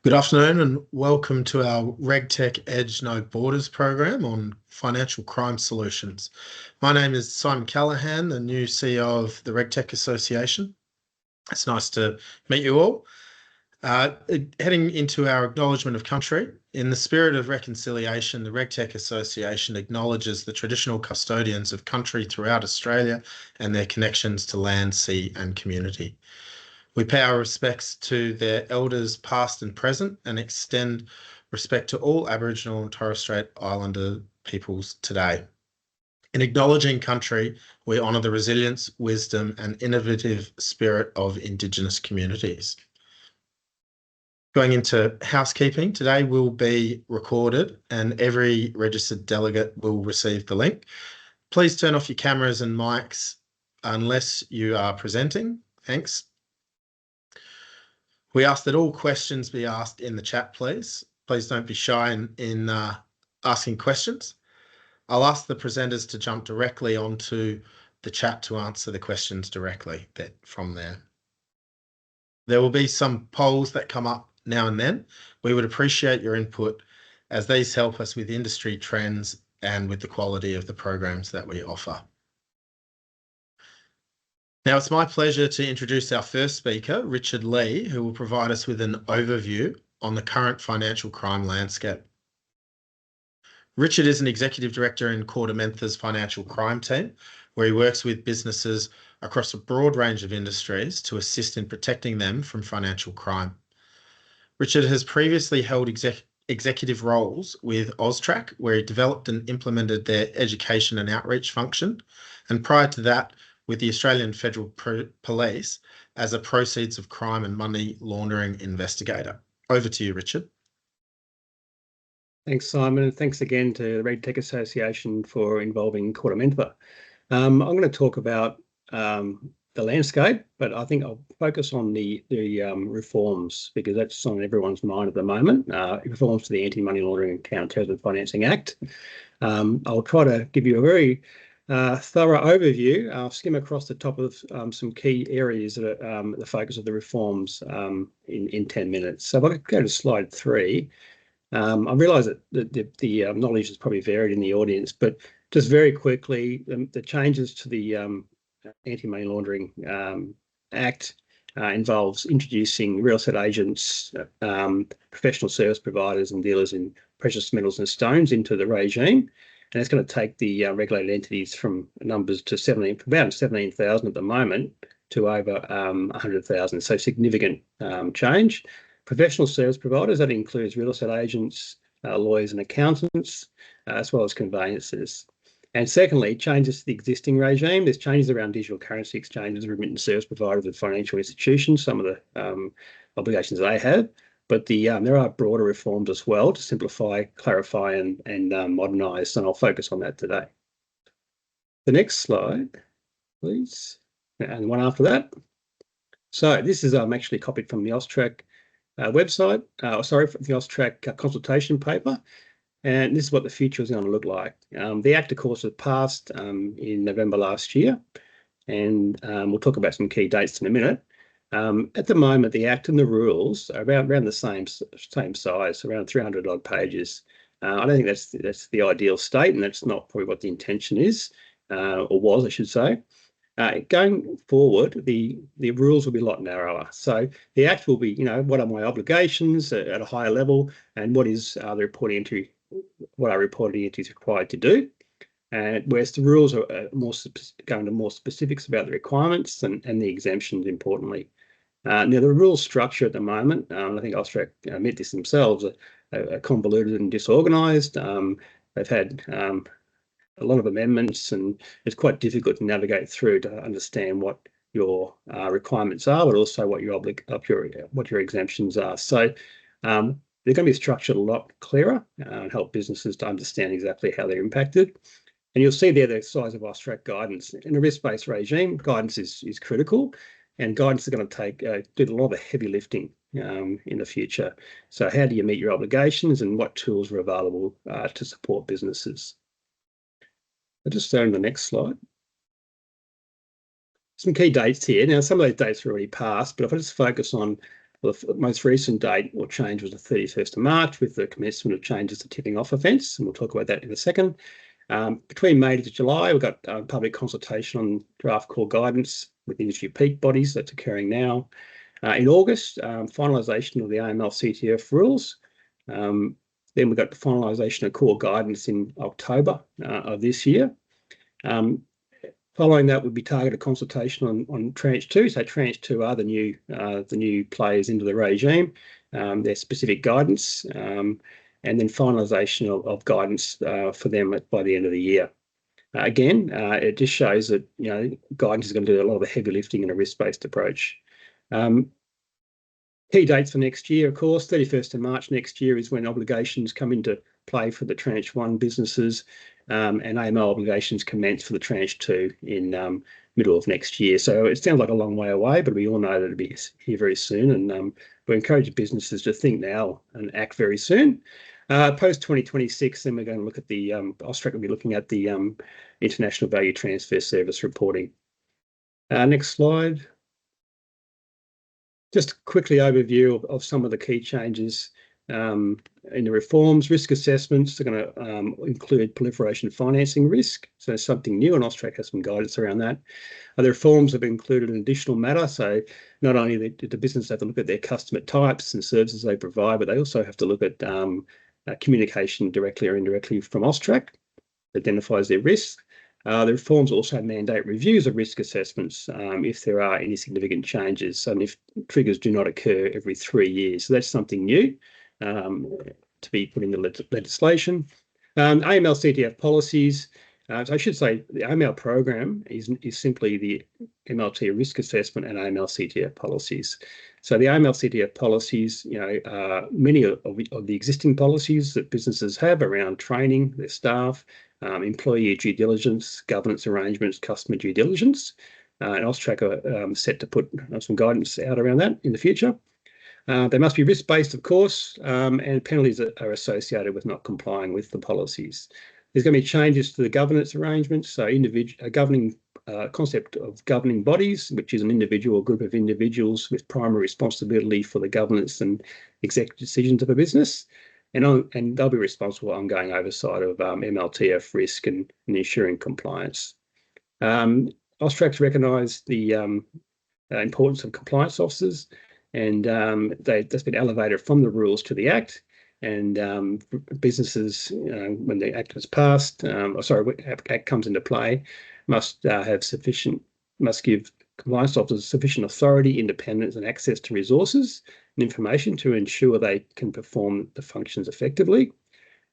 Good afternoon and welcome to our RegTech Edge No Borders program on financial crime solutions. My name is Simon Callahan, the new CEO of the RegTech Association. It's nice to meet you all. Heading into our acknowledgement of country, in the spirit of reconciliation, the RegTech Association acknowledges the traditional custodians of country throughout Australia and their connections to land, sea and community. We pay our respects to their elders past and present and extend respect to all Aboriginal and Torres Strait Islander peoples today. In acknowledging country, we honour the resilience, wisdom and innovative spirit of Indigenous communities. Going into housekeeping, today will be recorded and every registered delegate will receive the link. Please turn off your cameras and mics unless you are presenting. Thanks. We ask that all questions be asked in the chat, please. Please don't be shy in asking questions. I'll ask the presenters to jump directly onto the chat to answer the questions directly from there. There will be some polls that come up now and then. We would appreciate your input as these help us with industry trends and with the quality of the programs that we offer. Now, it's my pleasure to introduce our first speaker, Richard Lee, who will provide us with an overview on the current financial crime landscape. Richard is an executive director in KordaMentha's financial crime team, where he works with businesses across a broad range of industries to assist in protecting them from financial crime. Richard has previously held executive roles with AUSTRAC, where he developed and implemented their education and outreach function, and prior to that, with the Australian Federal Police as a proceeds of crime and money laundering investigator. Over to you, Richard. Thanks, Simon, and thanks again to the RegTech Association for involving KordaMentha. I'm going to talk about the landscape, but I think I'll focus on the reforms because that's on everyone's mind at the moment. Reforms to the Anti-Money Laundering and Counter-Terrorism Financing Act. I'll try to give you a very thorough overview. I'll skim across the top of some key areas that are the focus of the reforms in 10 minutes. So if I go to slide 3, I realise that the knowledge is probably varied in the audience, but just very quickly, the changes to the Anti-Money Laundering Act involves introducing real estate agents, professional service providers and dealers in precious metals and stones into the regime. And it's going to take the regulated entities from numbers to about 17,000 at the moment to over 100,000. So significant change. Professional service providers, that includes real estate agents, lawyers and accountants, as well as conveyancers. And secondly, changes to the existing regime. There's changes around digital currency exchanges, remittance service providers and financial institutions, some of the obligations they have. But there are broader reforms as well to simplify, clarify and modernise, and I'll focus on that today. The next slide, please, and one after that. So this is actually copied from the AUSTRAC website, from the AUSTRAC consultation paper, and this is what the future is going to look like. The Act, of course, was passed in November last year, and we'll talk about some key dates in a minute. At the moment, the Act and the rules are around the same size, around 300 odd pages. I don't think that's the ideal state, and that's not probably what the intention is, or was, I should say. Going forward, the rules will be a lot narrower. So the Act will be, what are my obligations at a higher level, and what is the reporting entry, what are reporting entities required to do. Whereas the rules are going to more specifics about the requirements and the exemptions, importantly. Now, the rule structure at the moment, I think AUSTRAC admit this themselves, are convoluted and disorganised. They've had a lot of amendments, and it's quite difficult to navigate through to understand what your requirements are, but also what your exemptions are. So they're going to be structured a lot clearer and help businesses to understand exactly how they're impacted. And you'll see there the size of AUSTRAC guidance. In a risk-based regime, guidance is critical, and guidance is going to do a lot of the heavy lifting in the future. So how do you meet your obligations, and what tools are available to support businesses? I'll just turn to the next slide. Some key dates here. Now, some of those dates are already passed, but if I just focus on Well, the most recent date or change was the 31st of March with the commencement of changes to tipping off offence, and we'll talk about that in a second. Between May to July, we've got public consultation on draft core guidance with industry peak bodies that's occurring now. In August, finalisation of the AML CTF rules. Then we've got the finalisation of core guidance in October of this year. Following that would be targeted consultation on Tranche 2. So Tranche 2 are the new players into the regime, their specific guidance, and then finalisation of guidance for them by the end of the year. Again, it just shows that guidance is going to do a lot of the heavy lifting in a risk-based approach. Key dates for next year, of course, 31st of March next year is when obligations come into play for the Tranche 1 businesses, and AML obligations commence for the Tranche 2 in middle of next year. So it sounds like a long way away, but we all know that it'll be here very soon, and we encourage businesses to think now and act very soon. Post 2026, then we're going to look at the AUSTRAC will be looking at the International Value Transfer Service reporting. Next slide. Just quickly overview of some of the key changes in the reforms. Risk assessments are going to include proliferation financing risk. So something new, and AUSTRAC has some guidance around that. The reforms have included an additional matter. So not only did the business have to look at their customer types and services they provide, but they also have to look at communication directly or indirectly from AUSTRAC that identifies their risks. The reforms also mandate reviews of risk assessments if there are any significant changes and if triggers do not occur every 3 years. So that's something new to be put in the legislation. AML CTF policies. So I should say the AML program is simply the MLT risk assessment and AML CTF policies. So the AML CTF policies, many of the existing policies that businesses have around training their staff, employee due diligence, governance arrangements, customer due diligence, and AUSTRAC are set to put some guidance out around that in the future. They must be risk-based, of course, and penalties are associated with not complying with the policies. There's going to be changes to the governance arrangements, so governing concept of governing bodies, which is an individual or group of individuals with primary responsibility for the governance and executive decisions of a business. And they'll be responsible for ongoing oversight of MLTF risk and ensuring compliance. AUSTRAC's recognised the importance of compliance officers, and that's been elevated from the rules to the Act. And businesses, when the Act is passed, Act comes into play, must give compliance officers sufficient authority, independence, and access to resources and information to ensure they can perform the functions effectively.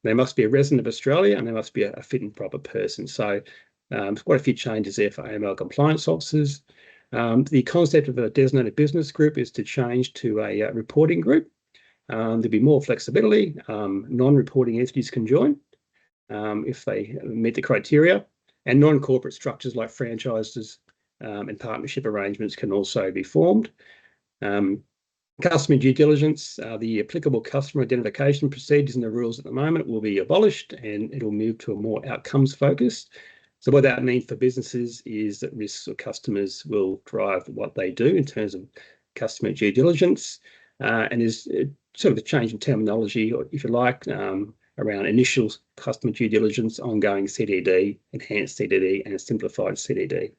They must be a resident of Australia, and they must be a fit and proper person. So quite a few changes there for AML compliance officers. The concept of a designated business group is to change to a reporting group. There'll be more flexibility. Non-reporting entities can join if they meet the criteria, and non-corporate structures like franchises and partnership arrangements can also be formed. Customer due diligence, the applicable customer identification procedures and the rules at the moment will be abolished, and it'll move to a more outcomes focused. So what that means for businesses is that risks of customers will drive what they do in terms of customer due diligence, and there's sort of a change in terminology, or if you like, around initial customer due diligence, ongoing CDD, enhanced CDD, and a simplified CDD.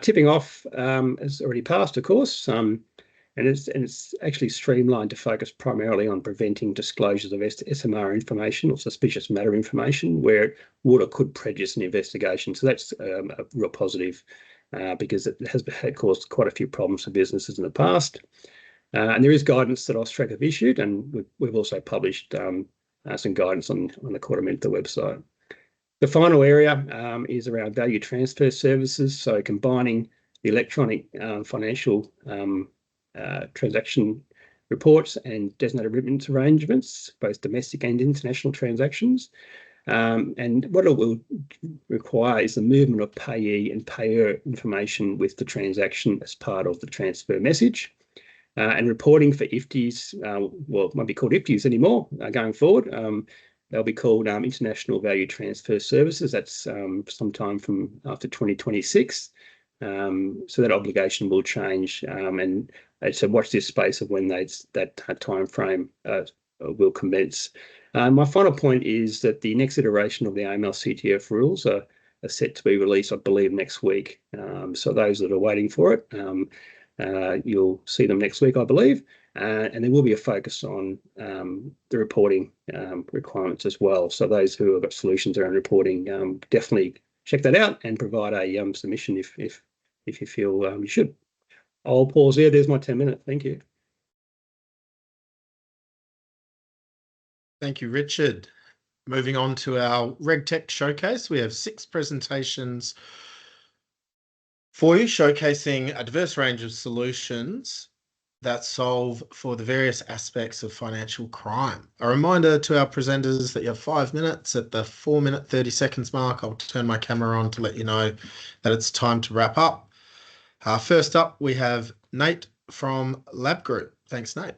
Tipping off has already passed, of course, and it's actually streamlined to focus primarily on preventing disclosures of SMR information or suspicious matter information where it would or could prejudice an investigation. So that's a real positive because it has caused quite a few problems for businesses in the past. And there is guidance that AUSTRAC have issued, and we've also published some guidance on the KordaMentha website. The final area is around value transfer services, so combining the electronic financial transaction reports and designated remittance arrangements, both domestic and international transactions. And what it will require is the movement of payee and payer information with the transaction as part of the transfer message. And reporting for IFTIs, well, it won't be called IFTIs anymore going forward. They'll be called International Value Transfer Services. That's sometime from after 2026. So that obligation will change, and So watch this space of when that time frame will commence. My final point is that the next iteration of the AML CTF rules are set to be released, I believe, next week. So those that are waiting for it, you'll see them next week, I believe. And there will be a focus on the reporting requirements as well. So those who have got solutions around reporting, definitely check that out and provide a submission if you feel you should. I'll pause there. There's my 10-minute. Thank you. Thank you, Richard. Moving on to our RegTech showcase, we have 6 presentations for you, showcasing a diverse range of solutions that solve for the various aspects of financial crime. A reminder to our presenters that you have 5 minutes. At the 4-minute 30 seconds mark, I'll turn my camera on to let you know that it's time to wrap up. First up, we have Nate from Lab Group. Thanks, Nate.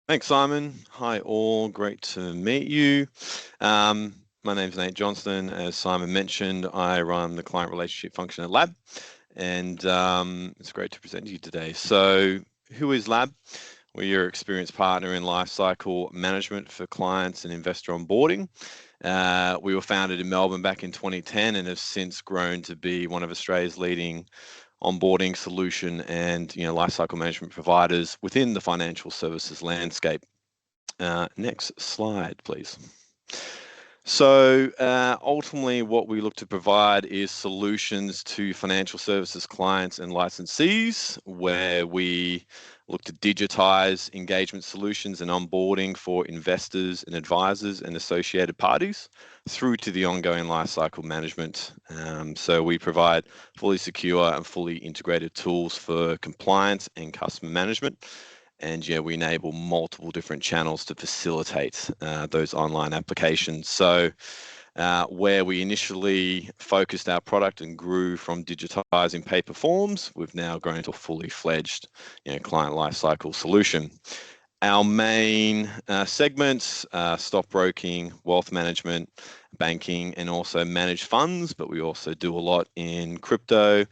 Thanks, Simon. Hi, all. Great to meet you. My name's Nate Johnston. As Simon mentioned, I run the client relationship function at Lab, and it's great to present to you today. So, who is Lab? We're your experienced partner in lifecycle management for clients and investor onboarding. We were founded in Melbourne back in 2010 and have since grown to be one of Australia's leading onboarding solution and lifecycle management providers within the financial services landscape. Next slide, please. So ultimately, what we look to provide is solutions to financial services clients and licensees, where we look to digitize engagement solutions and onboarding for investors and advisors and associated parties through to the ongoing lifecycle management. So we provide fully secure and fully integrated tools for compliance and customer management. And we enable multiple different channels to facilitate those online applications. So where we initially focused our product and grew from digitizing paper forms, we've now grown to a fully fledged client lifecycle solution. Our main segments are stockbroking, wealth management, banking, and also managed funds, but we also do a lot in crypto,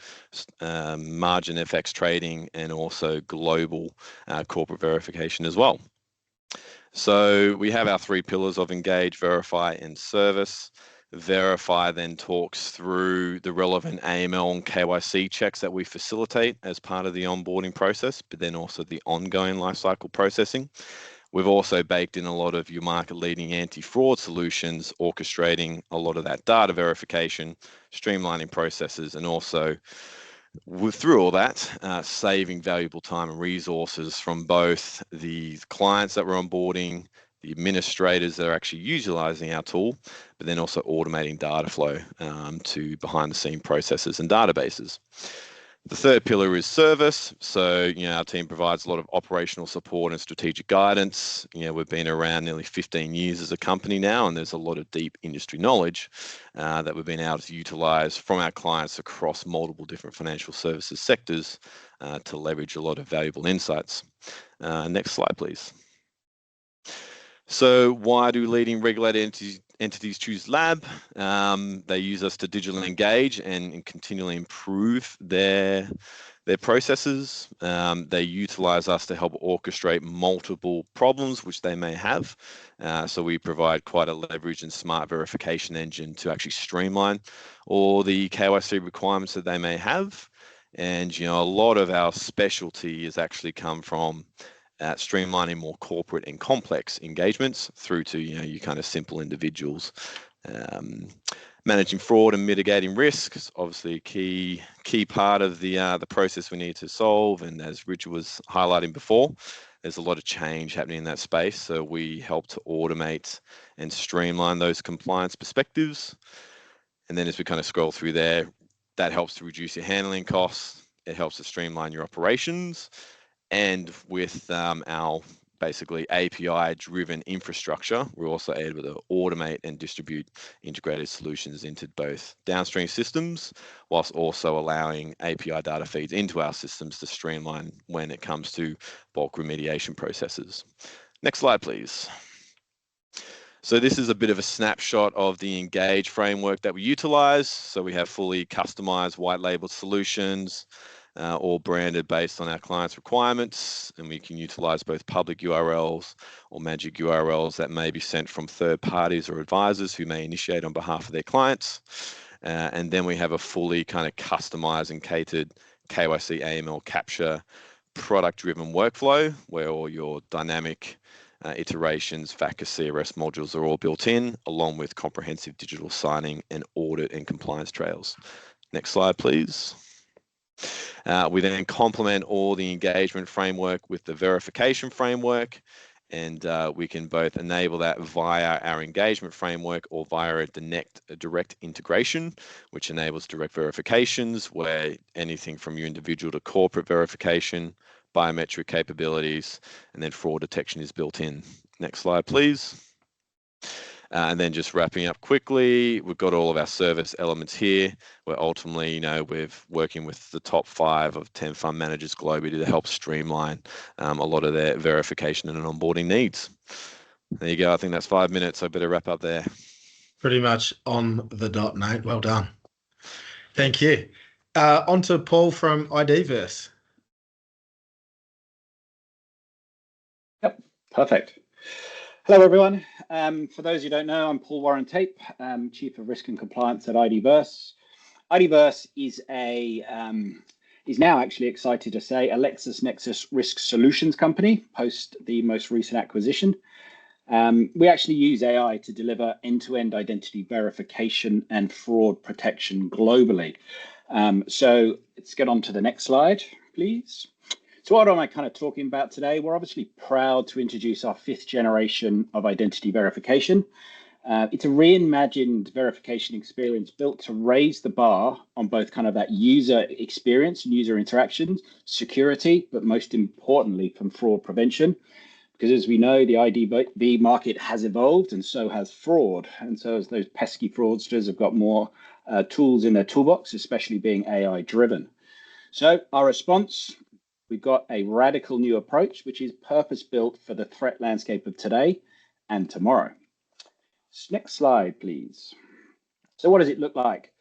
margin FX trading, and also global corporate verification as well. So we have our 3 pillars of engage, verify, and service. Verify then talks through the relevant AML and KYC checks that we facilitate as part of the onboarding process, but then also the ongoing lifecycle processing. We've also baked in a lot of your market-leading anti-fraud solutions, orchestrating a lot of that data verification, streamlining processes, and also through all that, saving valuable time and resources from both the clients that we're onboarding, the administrators that are actually utilizing our tool, but then also automating data flow to behind-the-scene processes and databases. The third pillar is service. So, our team provides a lot of operational support and strategic guidance. We've been around nearly 15 years as a company now, and there's a lot of deep industry knowledge that we've been able to utilize from our clients across multiple different financial services sectors to leverage a lot of valuable insights. Next slide, please. So why do leading regulated entities choose Lab? They use us to digitally engage and continually improve their processes. They utilize us to help orchestrate multiple problems which they may have. So we provide quite a leverage and smart verification engine to actually streamline all the KYC requirements that they may have. And a lot of our specialty has actually come from streamlining more corporate and complex engagements through to your kind of simple individuals. Managing fraud and mitigating risk is obviously a key part of the process we need to solve. And as Richard was highlighting before, there's a lot of change happening in that space. So we help to automate and streamline those compliance perspectives. And then as we kind of scroll through there, that helps to reduce your handling costs. It helps to streamline your operations. And with our basically API-driven infrastructure, we're also able to automate and distribute integrated solutions into both downstream systems, whilst also allowing API data feeds into our systems to streamline when it comes to bulk remediation processes. Next slide, please. So this is a bit of a snapshot of the Engage framework that we utilize. So we have fully customized white labeled solutions. all branded based on our clients' requirements, and we can utilize both public URLs or magic URLs that may be sent from third parties or advisors who may initiate on behalf of their clients. And then we have a fully kind of customized and catered KYC AML capture product-driven workflow where all your dynamic iterations, FATCA, CRS modules are all built in, along with comprehensive digital signing and audit and compliance trails. Next slide, please. We then complement all the engagement framework with the verification framework, and we can both enable that via our engagement framework or via a direct integration, which enables direct verifications where anything from your individual to corporate verification, biometric capabilities, and then fraud detection is built in. Next slide, please. And then just wrapping up quickly, we've got all of our service elements here, where ultimately, we're working with the top 5 of 10 fund managers globally to help streamline a lot of their verification and onboarding needs. There you go. I think that's 5 minutes. I better wrap up there. Pretty much on the dot, Nate. Well done. Thank you. On to Paul from IDverse. Yep, perfect. Hello, everyone. For those who don't know, I'm Paul Warren-Tape, Chief of Risk and Compliance at IDverse. IDverse is now actually excited to say a LexisNexis Risk Solutions company post the most recent acquisition. We actually use AI to deliver end-to-end identity verification and fraud protection globally. So let's get on to the next slide, please. So what am I kind of talking about today? We're obviously proud to introduce our 5th generation of identity verification. It's a reimagined verification experience built to raise the bar on both kind of that user experience and user interactions, security, but most importantly from fraud prevention. Because as we know, the IDV market has evolved and so has fraud. And so as those pesky fraudsters have got more tools in their toolbox, especially being AI driven. So our response, we've got a radical new approach, which is purpose-built for the threat landscape of today and tomorrow. Next slide, please. So what does it look like?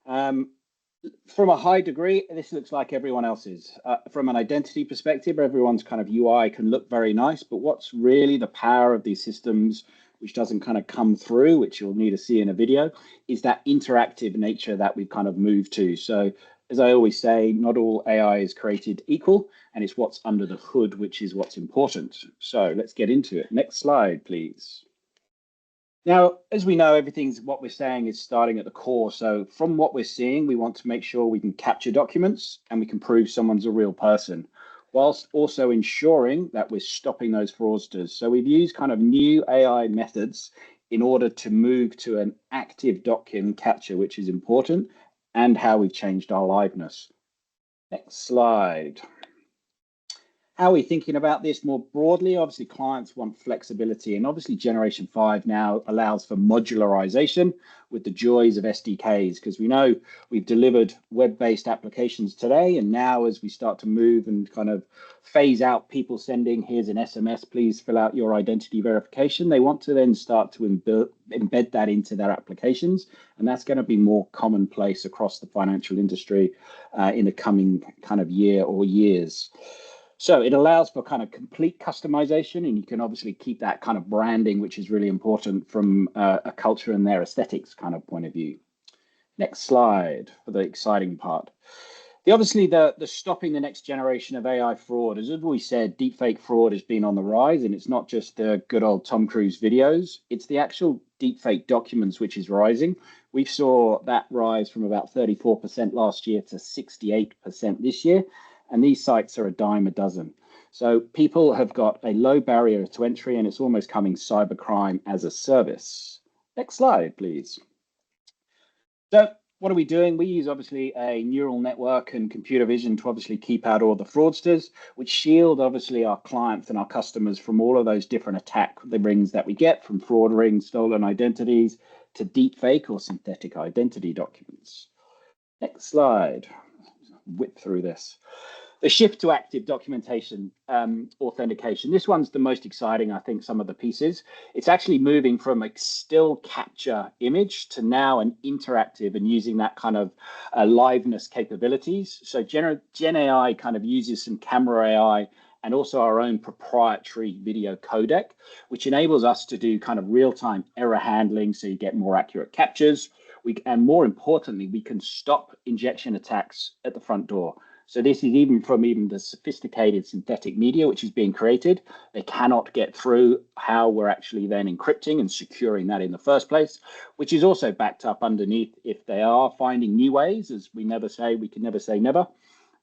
From a high degree, this looks like everyone else's. From an identity perspective, everyone's kind of UI can look very nice, but what's really the power of these systems, which doesn't kind of come through, which you'll need to see in a video, is that interactive nature that we've kind of moved to. So as I always say, not all AI is created equal, and it's what's under the hood, which is what's important. So let's get into it. Next slide, please. Now, as we know, what we're saying is starting at the core. So from what we're seeing, we want to make sure we can capture documents and we can prove someone's a real person, whilst also ensuring that we're stopping those fraudsters. So we've used kind of new AI methods in order to move to an active document capture, which is important, and how we've changed our liveness. Next slide. How are we thinking about this more broadly? Obviously, clients want flexibility, and obviously Generation 5 now allows for modularization with the joys of SDKs, because we know we've delivered web-based applications today, and now as we start to move and kind of phase out people sending, here's an SMS, please fill out your identity verification, they want to then start to embed that into their applications, and that's going to be more commonplace across the financial industry in the coming kind of year or years. So it allows for kind of complete customization, and you can obviously keep that kind of branding, which is really important from a culture and their aesthetics kind of point of view. Next slide for the exciting part. Obviously, the stopping the next generation of AI fraud, as we said, deepfake fraud has been on the rise, and it's not just the good old Tom Cruise videos, it's the actual deepfake documents which is rising. We saw that rise from about 34% last year to 68% this year. And these sites are a dime a dozen. So people have got a low barrier to entry, and it's almost coming cybercrime as a service. Next slide, please. So what are we doing? We use obviously a neural network and computer vision to obviously keep out all the fraudsters, which shield obviously our clients and our customers from all of those different attack rings that we get, from fraud rings, stolen identities, to deepfake or synthetic identity documents. Next slide. Whip through this. The shift to active documentation authentication. This one's the most exciting, I think, some of the pieces. It's actually moving from a still capture image to now an interactive and using that kind of liveness capabilities. So Gen AI kind of uses some camera AI and also our own proprietary video codec, which enables us to do kind of real-time error handling so you get more accurate captures. And more importantly, we can stop injection attacks at the front door. So this is even from the sophisticated synthetic media which is being created. They cannot get through how we're actually then encrypting and securing that in the first place, which is also backed up underneath if they are finding new ways, as we can never say never.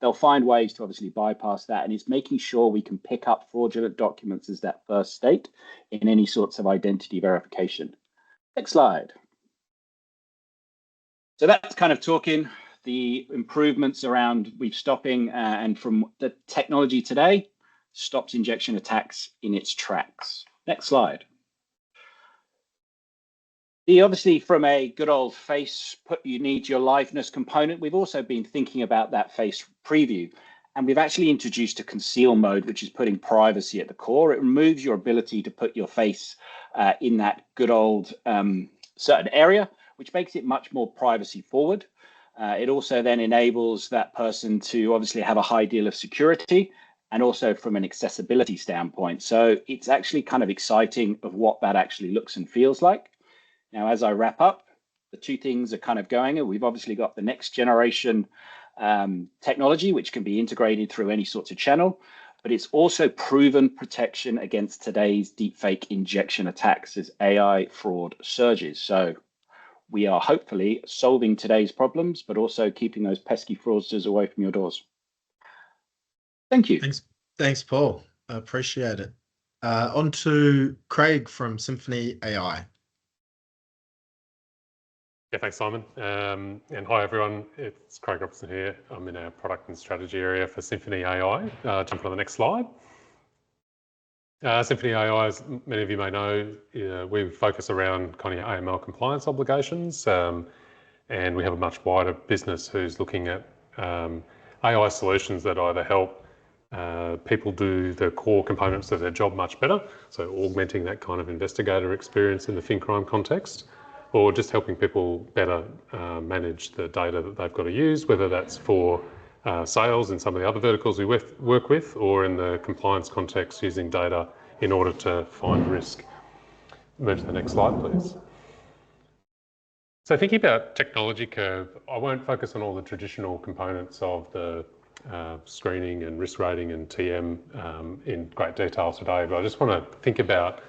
They'll find ways to obviously bypass that, and it's making sure we can pick up fraudulent documents as that first state in any sorts of identity verification. Next slide. So that's kind of talking the improvements around stopping and from the technology today stops injection attacks in its tracks. Next slide. Obviously from a good old face, you need your liveness component. We've also been thinking about that face preview, and we've actually introduced a conceal mode, which is putting privacy at the core. It removes your ability to put your face in that good old certain area, which makes it much more privacy forward. It also then enables that person to obviously have a high deal of security and also from an accessibility standpoint. So it's actually kind of exciting of what that actually looks and feels like. Now, as I wrap up, the two things are kind of going. We've obviously got the next generation technology, which can be integrated through any sorts of channel, but it's also proven protection against today's deepfake injection attacks as AI fraud surges. So we are hopefully solving today's problems, but also keeping those pesky fraudsters away from your doors. Thank you. Thanks, Paul. I appreciate it. On to Craig from Symphony AI. Yeah, thanks, Simon. And hi, everyone. It's Craig Robinson here. I'm in our product and strategy area for Symphony AI. Jump on the next slide. Symphony AI, as many of you may know, we focus around kind of AML compliance obligations, and we have a much wider business who's looking at AI solutions that either help people do the core components of their job much better, so augmenting that kind of investigator experience in the fin crime context, or just helping people better manage the data that they've got to use, whether that's for sales in some of the other verticals we work with, or in the compliance context using data in order to find risk. Move to the next slide, please. So thinking about technology curve, I won't focus on all the traditional components of the screening and risk rating and TM in great detail today, but I just want to think about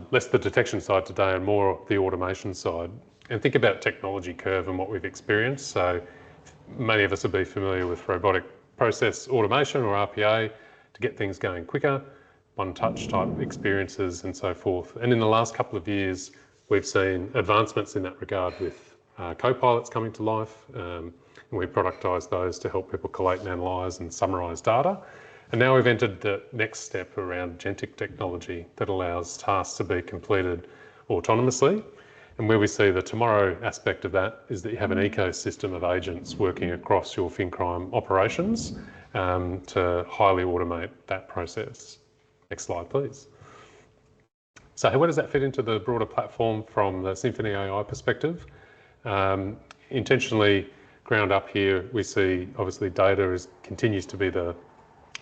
less the detection side today and more the automation side, and think about technology curve and what we've experienced. So many of us will be familiar with robotic process automation or RPA to get things going quicker, one-touch type experiences and so forth. And in the last couple of years, we've seen advancements in that regard with co-pilots coming to life, and we've productised those to help people collate and analyse and summarise data. And now we've entered the next step around agentic technology that allows tasks to be completed autonomously. And where we see the tomorrow aspect of that is that you have an ecosystem of agents working across your fin crime operations to highly automate that process. Next slide, please. So where does that fit into the broader platform from the Symphony AI perspective? Intentionally ground up here, we see obviously data continues to be the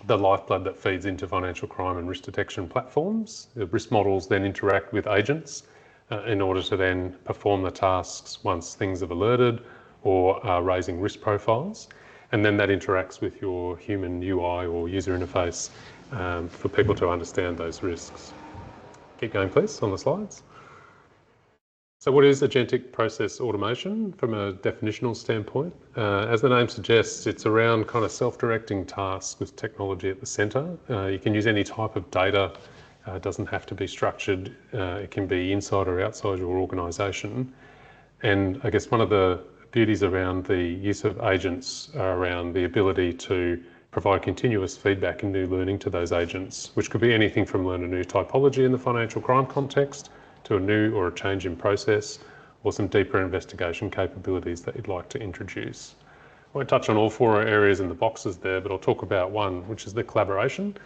lifeblood that feeds into financial crime and risk detection platforms. The risk models then interact with agents in order to then perform the tasks once things have alerted or are raising risk profiles. And then that interacts with your human UI or user interface for people to understand those risks. Keep going, please, on the slides. So what is agentic process automation from a definitional standpoint? As the name suggests, it's around kind of self-directing tasks with technology at the centre. You can use any type of data. It doesn't have to be structured. It can be inside or outside your organisation. And I guess one of the beauties around the use of agents are around the ability to provide continuous feedback and new learning to those agents, which could be anything from learn a new typology in the financial crime context to a new or a change in process, or some deeper investigation capabilities that you'd like to introduce. won't touch on all 4 areas in the boxes there, but I'll talk about one, which is the collaboration.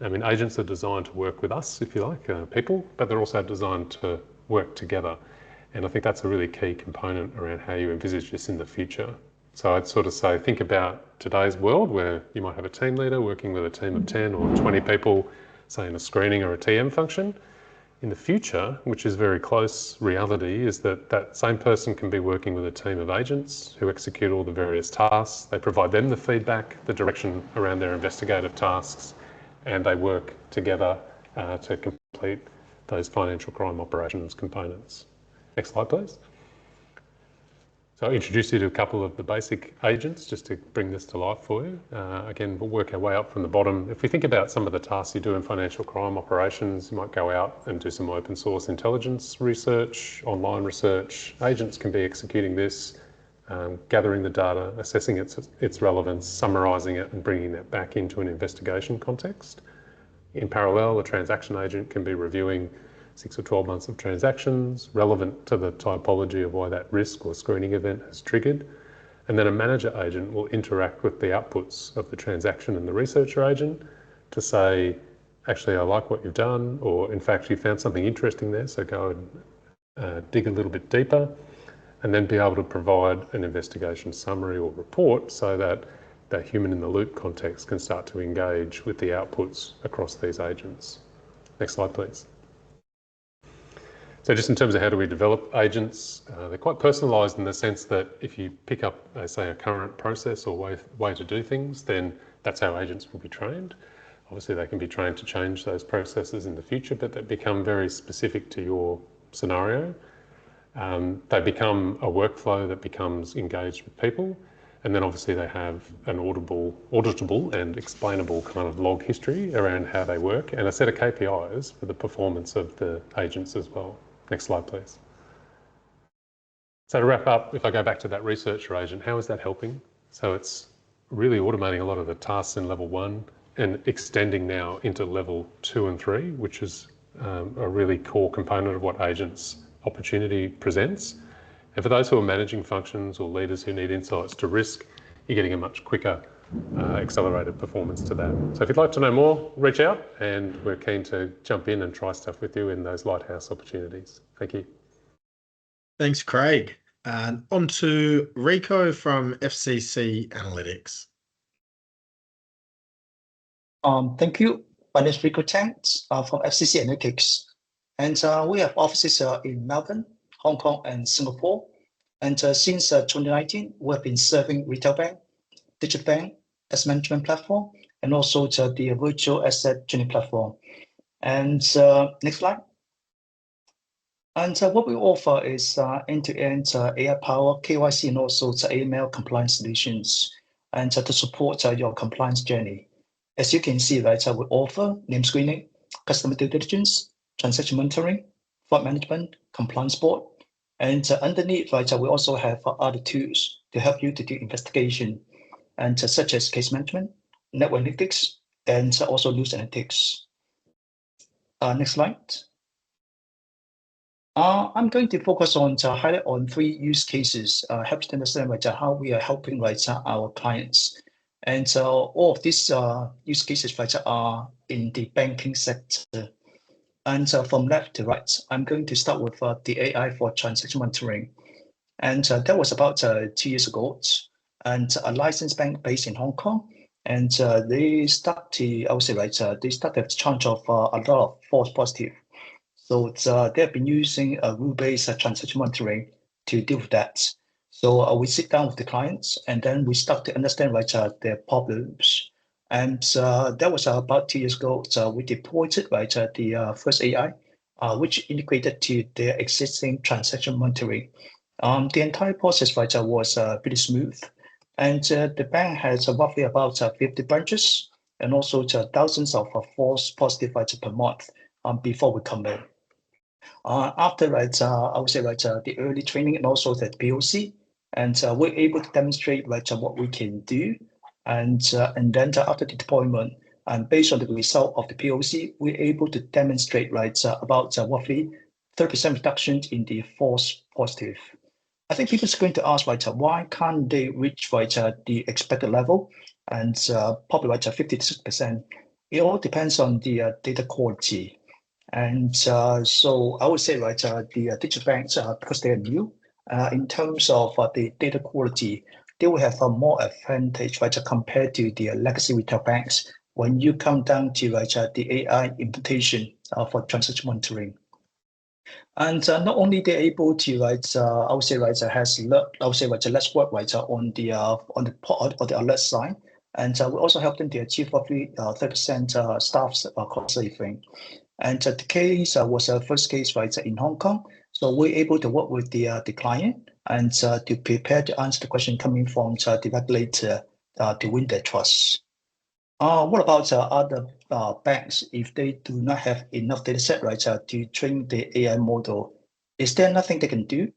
I mean, agents are designed to work with us, if you like, people, but they're also designed to work together. And I think that's a really key component around how you envisage this in the future. So I'd sort of say, think about today's world where you might have a team leader working with a team of 10 or 20 people, say in a screening or a TM function. In the future, which is very close reality, is that that same person can be working with a team of agents who execute all the various tasks. They provide them the feedback, the direction around their investigative tasks, and they work together to complete those financial crime operations components. Next slide, please. So I'll introduce you to a couple of the basic agents just to bring this to life for you. Again, we'll work our way up from the bottom. If we think about some of the tasks you do in financial crime operations, you might go out and do some open source intelligence research, online research. Agents can be executing this, gathering the data, assessing its relevance, summarising it and bringing that back into an investigation context. In parallel, a transaction agent can be reviewing 6 or 12 months of transactions relevant to the typology of why that risk or screening event has triggered. And then a manager agent will interact with the outputs of the transaction and the researcher agent to say, actually, I like what you've done, or in fact, you found something interesting there, so go and dig a little bit deeper, and then be able to provide an investigation summary or report so that that human in the loop context can start to engage with the outputs across these agents. Next slide, please. So just in terms of how do we develop agents, they're quite personalised in the sense that if you pick up, say, a current process or way to do things, then that's how agents will be trained. Obviously, they can be trained to change those processes in the future, but they become very specific to your scenario. They become a workflow that becomes engaged with people. And then obviously they have an auditable and explainable kind of log history around how they work and a set of KPIs for the performance of the agents as well. Next slide, please. So to wrap up, if I go back to that researcher agent, how is that helping? So it's really automating a lot of the tasks in level 1 and extending now into level 2 and 3, which is a really core component of what agents opportunity presents. And for those who are managing functions or leaders who need insights to risk, you're getting a much quicker accelerated performance to that. So if you'd like to know more, reach out and we're keen to jump in and try stuff with you in those lighthouse opportunities. Thank you. Thanks, Craig. And on to Rico from FCC Analytics. Thank you. My name is Rico Tang from FCC Analytics. And we have offices in Melbourne, Hong Kong, and Singapore. And since 2019, we have been serving retail bank, digital bank, asset management platform, and also the virtual asset training platform. And next slide. And what we offer is end-to-end AI-powered KYC and also AML compliance solutions, and to support your compliance journey. As you can see, right, we offer name screening, customer due diligence, transaction monitoring, fraud management, compliance board, and underneath, right, we also have other tools to help you to do investigation, and such as case management, network analytics, and also news analytics. Next slide. I'm going to focus on highlight on 3 use cases, help you to understand right, how we are helping right, our clients. And all of these use cases right, are in the banking sector. And from left to right, I'm going to start with the AI for transaction monitoring. And that was about 2 years ago. And a licensed bank based in Hong Kong. And they start to, I would say, right, they started to charge of a lot of false positive. So they've been using rule-based transaction monitoring to deal with that. So we sit down with the clients and then we start to understand right, their problems. And that was about 2 years ago. So we deployed it, right, the first AI, which integrated to their existing transaction monitoring. The entire process, right, was pretty smooth. And the bank has roughly about 50 branches and also thousands of false positive right, per month before we come in. After, right, I would say, right, the early training and also the POC, and we're able to demonstrate right, what we can do. And then after the deployment, and based on the result of the POC, we're able to demonstrate right, about roughly 30% reduction in the false positive. I think people are going to ask, right, why can't they reach, right, the expected level? And probably, right, 50 to 60%. It all depends on the data quality. And so I would say, right, the digital banks, because they're new, in terms of the data quality, they will have a more advantage, right, compared to the legacy retail banks when you come down to, right, the AI implementation for transaction monitoring. And not only they're able to, right, I would say, right, I would say, right, less work, right, on the alert side, and we also help them to achieve roughly 30% staff cost saving. And the case was a first case, right, in Hong Kong. So we're able to work with the client and to prepare to answer the question coming from the regulator to win their trust. What about other banks if they do not have enough data set, right, to train the AI model? Is there nothing they can do?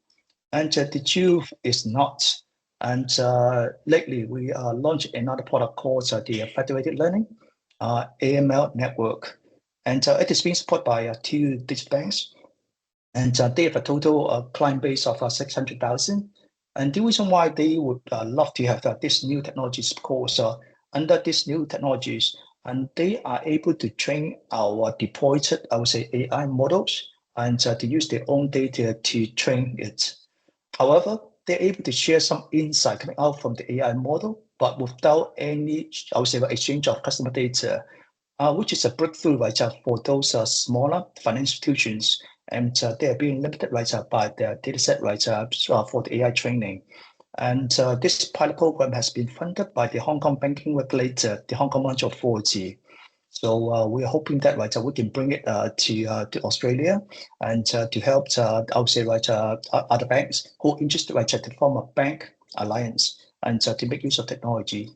And the truth is not. And lately, we launched another product called the Federated Learning AML Network. And it is being supported by 2 digital banks. And they have a total client base of 600,000. And the reason why they would love to have this new technologies, because under these new technologies, and they are able to train our deployed, I would say, AI models, and to use their own data to train it. However, they're able to share some insight coming out from the AI model, but without any, I would say, exchange of customer data, which is a breakthrough, right, for those smaller financial institutions, and they are being limited, right, by their data set, right, for the AI training. And this pilot program has been funded by the Hong Kong banking regulator, the Hong Kong Monetary Authority. So we're hoping that, right, we can bring it to Australia and to help, I would say, right, other banks who are interested, right, to form a bank alliance and to make use of technology.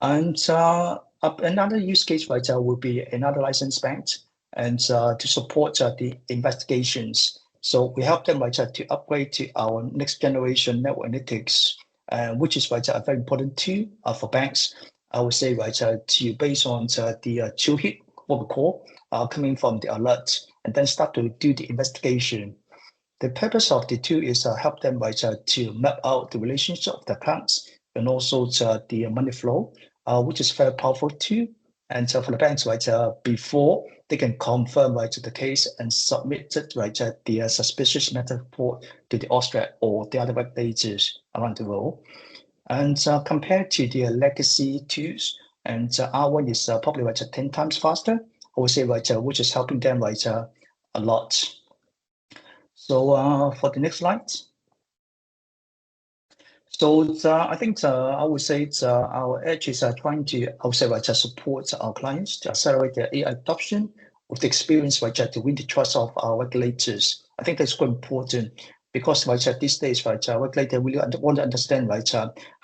And another use case, right, will be another licensed bank and to support the investigations. So we help them, right, to upgrade to our next generation network analytics, which is, right, a very important tool for banks. I would say, right, to based on the chill hit, what we call, coming from the alert, and then start to do the investigation. The purpose of the tool is help them, right, to map out the relationship of the accounts and also the money flow, which is very powerful too. And for the banks, right, before they can confirm, right, the case and submit it, right, the suspicious matter report to the Australia or the other regulators around the world. And compared to the legacy tools, and our one is probably, right, 10 times faster, I would say, right, which is helping them, right, a lot. So for the next slide. So I think I would say our edge is trying to, I would say, right, support our clients to accelerate their AI adoption with the experience, right, to win the trust of our regulators. I think that's quite important because, right, at this stage, right, regulators really want to understand, right,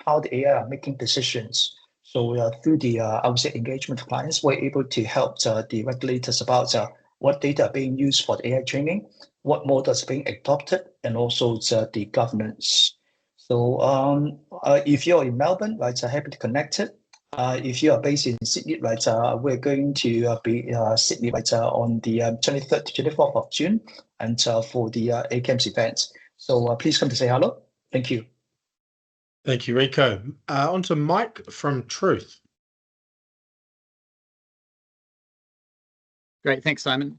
how the AI are making decisions. So through the, I would say, engagement of clients, we're able to help the regulators about what data are being used for the AI training, what models are being adopted, and also the governance. So if you're in Melbourne, right, happy to connect it. If you are based in Sydney, right, we're going to be Sydney, right, on the 23rd to 24th of June, and for the ACAMS event. So please come to say hello. Thank you. Thank you, Rico. On to Mike from Truth. Great, thanks, Simon.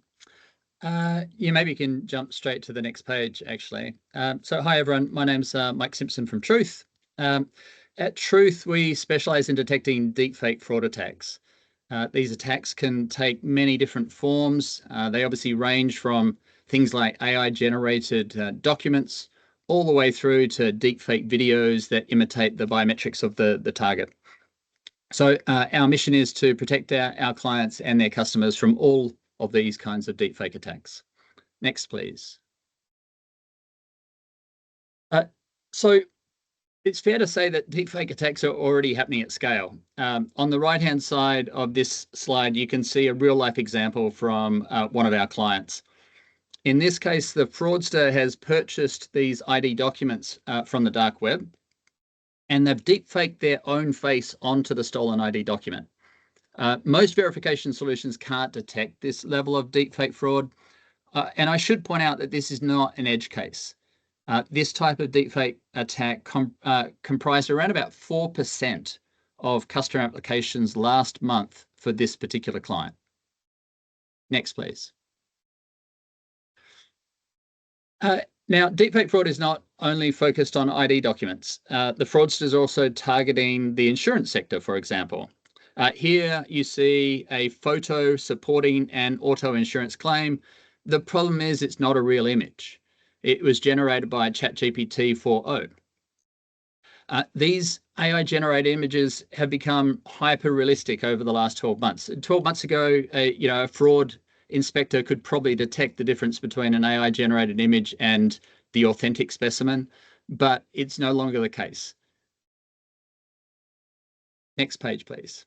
Yeah, maybe you can jump straight to the next page, actually. So hi, everyone. My name's Mike Simpson from Truth. At Truth, we specialize in detecting deepfake fraud attacks. These attacks can take many different forms. They obviously range from things like AI-generated documents all the way through to deepfake videos that imitate the biometrics of the target. So our mission is to protect our clients and their customers from all of these kinds of deepfake attacks. Next, please. So it's fair to say that deepfake attacks are already happening at scale. On the right-hand side of this slide, you can see a real-life example from one of our clients. In this case, the fraudster has purchased these ID documents from the dark web, and they've deepfaked their own face onto the stolen ID document. Most verification solutions can't detect this level of deepfake fraud. And I should point out that this is not an edge case. This type of deepfake attack comprised around about 4% of customer applications last month for this particular client. Next, please. Now, deepfake fraud is not only focused on ID documents. The fraudsters are also targeting the insurance sector, for example. Here you see a photo supporting an auto insurance claim. The problem is it's not a real image. It was generated by ChatGPT 4.0. These AI-generated images have become hyper-realistic over the last 12 months. 12 months ago, a fraud inspector could probably detect the difference between an AI-generated image and the authentic specimen, but it's no longer the case. Next page, please.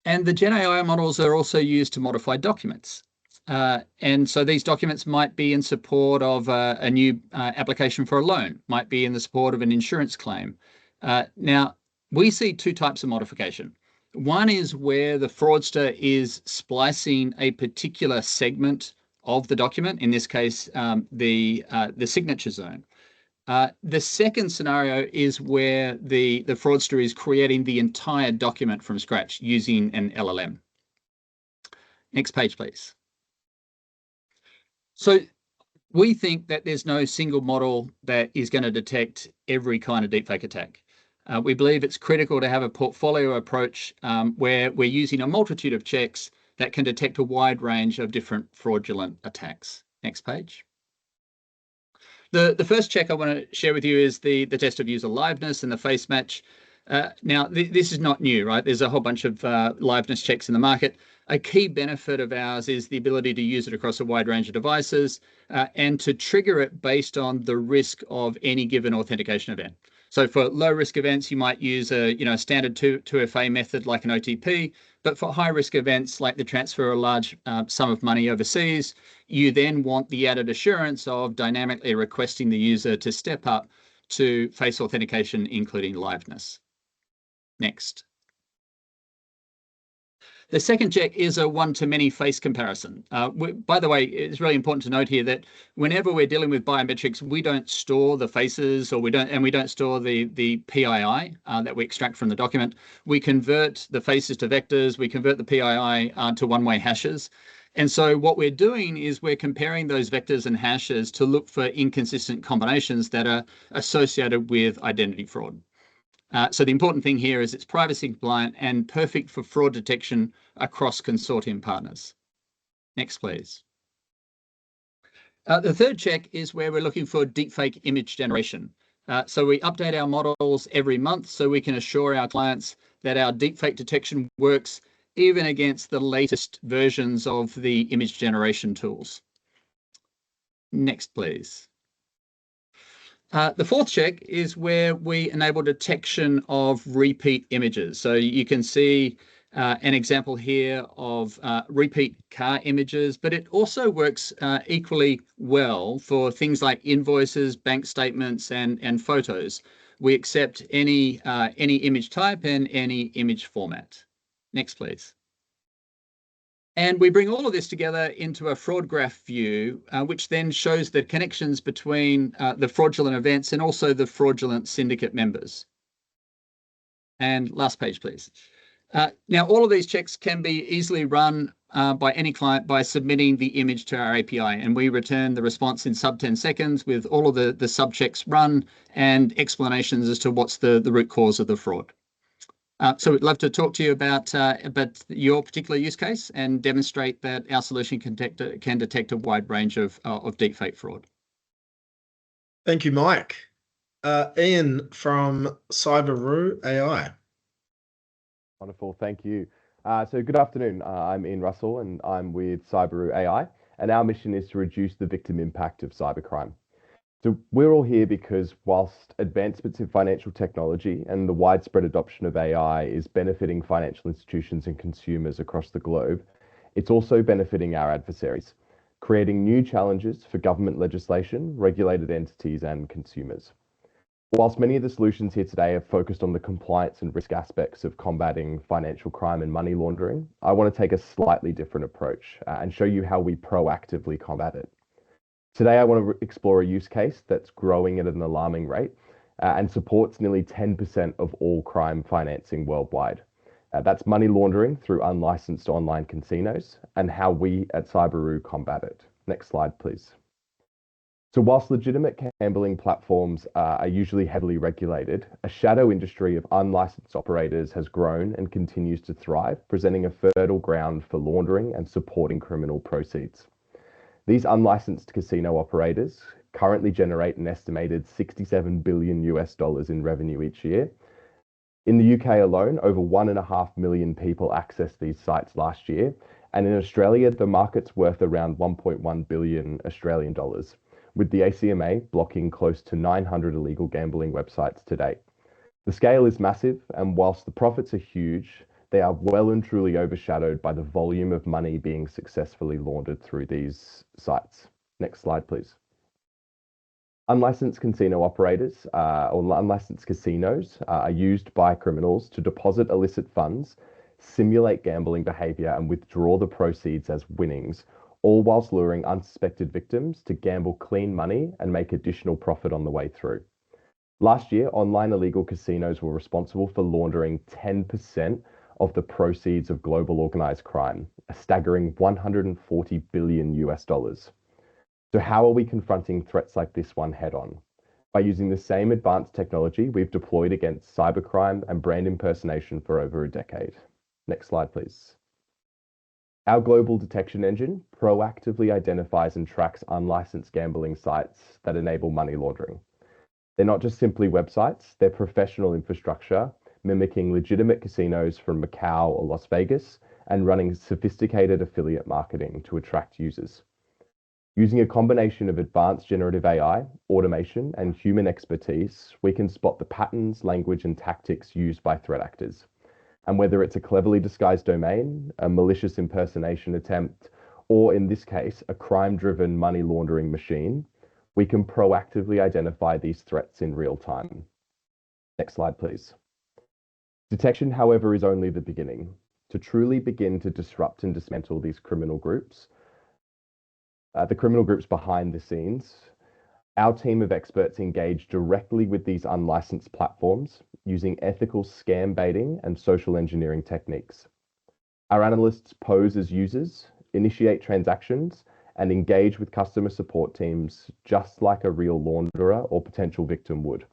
And the Gen AI models are also used to modify documents. And so these documents might be in support of a new application for a loan, might be in the support of an insurance claim. Now, we see two types of modification. One is where the fraudster is splicing a particular segment of the document, in this case, the signature zone. The second scenario is where the fraudster is creating the entire document from scratch using an LLM. Next page, please. So we think that there's no single model that is going to detect every kind of deepfake attack. We believe it's critical to have a portfolio approach where we're using a multitude of checks that can detect a wide range of different fraudulent attacks. Next page. The first check I want to share with you is the test of user liveness and the face match. Now, this is not new, right? There's a whole bunch of liveness checks in the market. A key benefit of ours is the ability to use it across a wide range of devices and to trigger it based on the risk of any given authentication event. So for low risk events, you might use a standard 2FA method like an OTP, but for high risk events like the transfer of a large sum of money overseas, you then want the added assurance of dynamically requesting the user to step up to face authentication, including liveness. Next. The second check is a one-to-many face comparison. By the way, it's really important to note here that whenever we're dealing with biometrics, we don't store the faces, or we don't store the PII that we extract from the document. We convert the faces to vectors. We convert the PII to one-way hashes. And so what we're doing is we're comparing those vectors and hashes to look for inconsistent combinations that are associated with identity fraud. So the important thing here is it's privacy compliant and perfect for fraud detection across consortium partners. Next, please. The third check is where we're looking for deepfake image generation. So we update our models every month so we can assure our clients that our deepfake detection works even against the latest versions of the image generation tools. Next, please. The fourth check is where we enable detection of repeat images. So you can see an example here of repeat car images, but it also works equally well for things like invoices, bank statements, and photos. We accept any image type and any image format. Next, please. And we bring all of this together into a fraud graph view, which then shows the connections between the fraudulent events and also the fraudulent syndicate members. And last page, please. Now, all of these checks can be easily run by any client by submitting the image to our API, and we return the response in sub 10 seconds with all of the sub-checks run and explanations as to what's the root cause of the fraud. So we'd love to talk to you about your particular use case and demonstrate that our solution can detect a wide range of deepfake fraud. Thank you, Mike. Ian from Cyberoo AI. Wonderful, thank you. So good afternoon, I'm Ian Russell and I'm with Cyberoo AI, and our mission is to reduce the victim impact of cybercrime. So we're all here because whilst advancements in financial technology and the widespread adoption of AI is benefiting financial institutions and consumers across the globe, it's also benefiting our adversaries, creating new challenges for government legislation, regulated entities, and consumers. Whilst many of the solutions here today are focused on the compliance and risk aspects of combating financial crime and money laundering, I want to take a slightly different approach and show you how we proactively combat it. Today, I want to explore a use case that's growing at an alarming rate and supports nearly 10% of all crime financing worldwide. That's money laundering through unlicensed online casinos and how we at Cyberoo combat it. Next slide, please. So whilst legitimate gambling platforms are usually heavily regulated, a shadow industry of unlicensed operators has grown and continues to thrive, presenting a fertile ground for laundering and supporting criminal proceeds. These unlicensed casino operators currently generate an estimated $67 billion in revenue each year. In the UK alone, over 1.5 million people accessed these sites last year. And in Australia, the market's worth around 1.1 billion Australian dollars, with the ACMA blocking close to 900 illegal gambling websites to date. The scale is massive, and whilst the profits are huge, they are well and truly overshadowed by the volume of money being successfully laundered through these sites. Next slide, please. Unlicensed casino operators or unlicensed casinos are used by criminals to deposit illicit funds, simulate gambling behavior, and withdraw the proceeds as winnings, all whilst luring unsuspected victims to gamble clean money and make additional profit on the way through. Last year, online illegal casinos were responsible for laundering 10% of the proceeds of global organized crime, a staggering $140 billion US. So how are we confronting threats like this one head on? By using the same advanced technology we've deployed against cybercrime and brand impersonation for over a decade. Next slide, please. Our global detection engine proactively identifies and tracks unlicensed gambling sites that enable money laundering. They're not just simply websites, they're professional infrastructure mimicking legitimate casinos from Macau or Las Vegas and running sophisticated affiliate marketing to attract users. Using a combination of advanced generative AI, automation, and human expertise, we can spot the patterns, language, and tactics used by threat actors. And whether it's a cleverly disguised domain, a malicious impersonation attempt, or in this case, a crime-driven money laundering machine, we can proactively identify these threats in real time. Next slide, please. Detection, however, is only the beginning. To truly begin to disrupt and dismantle these criminal groups, the criminal groups behind the scenes, our team of experts engage directly with these unlicensed platforms using ethical scam baiting and social engineering techniques. Our analysts pose as users, initiate transactions, and engage with customer support teams just like a real launderer or potential victim would.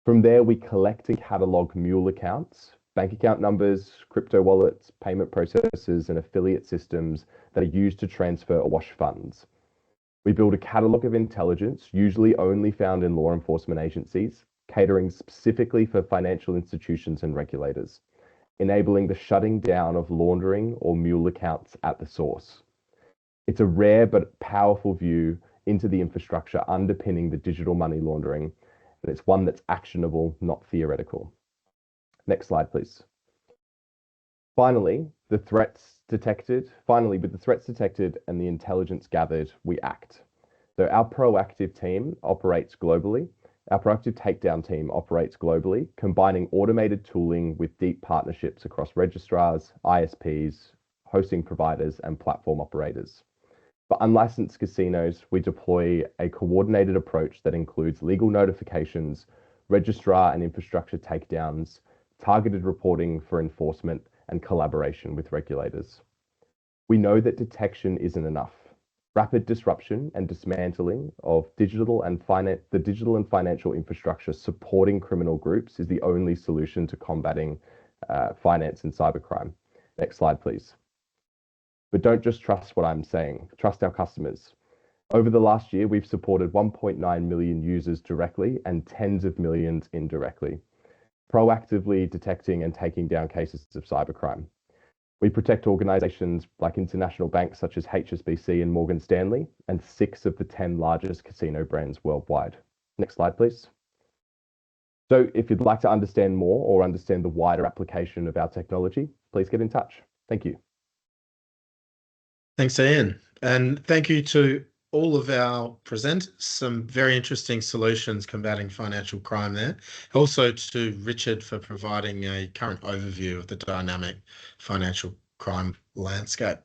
From there, we collect and catalog mule accounts, bank account numbers, crypto wallets, payment processors, and affiliate systems that are used to transfer or wash funds. We build a catalog of intelligence, usually only found in law enforcement agencies, catering specifically for financial institutions and regulators, enabling the shutting down of laundering or mule accounts at the source. It's a rare but powerful view into the infrastructure underpinning the digital money laundering, and it's one that's actionable, not theoretical. Next slide, please. Finally, with the threats detected and the intelligence gathered, we act. So our proactive team operates globally. Our proactive takedown team operates globally, combining automated tooling with deep partnerships across registrars, ISPs, hosting providers, and platform operators. For unlicensed casinos, we deploy a coordinated approach that includes legal notifications, registrar and infrastructure takedowns, targeted reporting for enforcement, and collaboration with regulators. We know that detection isn't enough. Rapid disruption and dismantling of the digital and financial infrastructure supporting criminal groups is the only solution to combating finance and cybercrime. Next slide, please. But don't just trust what I'm saying, trust our customers. Over the last year, we've supported 1.9 million users directly and tens of millions indirectly, proactively detecting and taking down cases of cybercrime. We protect organizations like international banks such as HSBC and Morgan Stanley, and 6 of the 10 largest casino brands worldwide. Next slide, please. So if you'd like to understand more or understand the wider application of our technology, please get in touch. Thank you. Thanks, Ian. And thank you to all of our presenters, some very interesting solutions combating financial crime there. Also to Richard for providing a current overview of the dynamic financial crime landscape.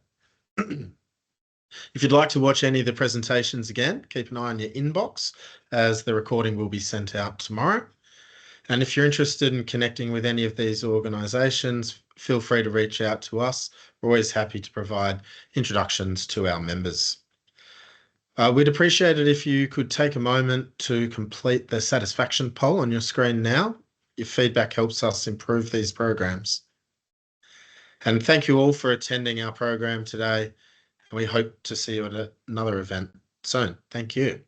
If you'd like to watch any of the presentations again, keep an eye on your inbox as the recording will be sent out tomorrow. And if you're interested in connecting with any of these organisations, feel free to reach out to us. We're always happy to provide introductions to our members. We'd appreciate it if you could take a moment to complete the satisfaction poll on your screen now. Your feedback helps us improve these programs. And thank you all for attending our program today. We hope to see you at another event soon. Thank you.